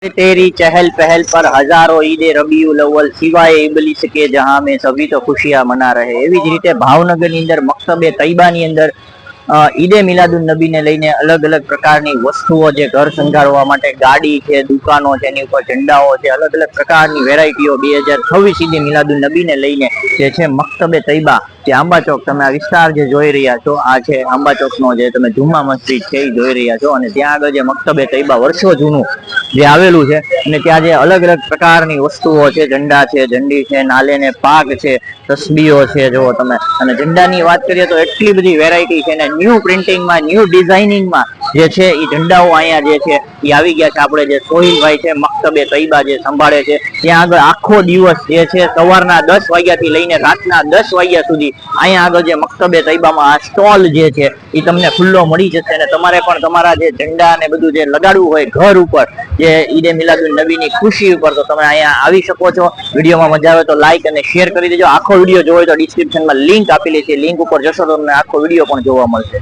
तेरी चहल पहल पर हजारों ईदे रबीउल अव्वल सिवाय इबलीस के जहां में सभी तो खुशियां मना रहे। એવી જ રીતે ભાવનગરની અંદર મકતબે તૈબાની અંદર ઈદે મિલાદુન નબીને લઈને અલગ અલગ પ્રકારની વસ્તુઓ જે ઘર શણગારવા માટે ગાડી છે, દુકાનો છે, એની ઉપર ઝંડાઓ છે, અલગ અલગ પ્રકારની વેરાયટીઓ 2026 ઈદે મિલાદુન નબીને લઈને જે છે મકતબે તૈબા જે આંબા ચોક, તમે આ વિસ્તાર જે જોઈ રહ્યા છો આ છે આંબા ચોકનો જે તમે જુમ્મા મસ્જિદ છે એ જોઈ રહ્યા છો અને ત્યાં આગળ જે મકતબે તૈબા વર્ષો જૂનું જે આવેલું છે અને ત્યાં જે અલગ અલગ પ્રકારની વસ્તુઓ છે, ઝંડા છે, ઝંડી છે, નાલેને પાક છે, તસ્બીઓ છે, જુઓ તમે. અને ઝંડાની વાત કરીએ તો એટલી બધી વેરાયટી છે ને ન્યૂ પ્રિન્ટિંગમાં, ન્યૂ ડિઝાઇનિંગમાં જે છે એ ઝંડાઓ અહીંયા જે છે એ આવી ગયા છે. આપણે જે સોહિલભાઈ છે મકતબે તૈબા જે સંભાળે છે ત્યાં આગળ આખો દિવસ જે છે સવારના 10 વાગ્યાથી લઈને રાતના 10 વાગ્યા સુધી અહીંયા આગળ જે મકતબે તૈબામાં આ સ્ટોલ જે છે એ તમને ખુલ્લો મળી જશે અને તમારે પણ તમારા જે ઝંડા ને બધું જે લગાડવું હોય ઘર ઉપર જે ઈદે મિલાદુન નબીની ખુશી ઉપર, તો તમે અહીંયા આવી શકો છો. વિડીયોમાં મજા આવે તો લાઈક અને શેર કરી દેજો. આખો વિડીયો જોવો તો ડિસ્ક્રિપ્શનમાં લિંક આપેલી છે, લિંક ઉપર જશો તો તમને આખો વિડીયો પણ જોવા મળશે.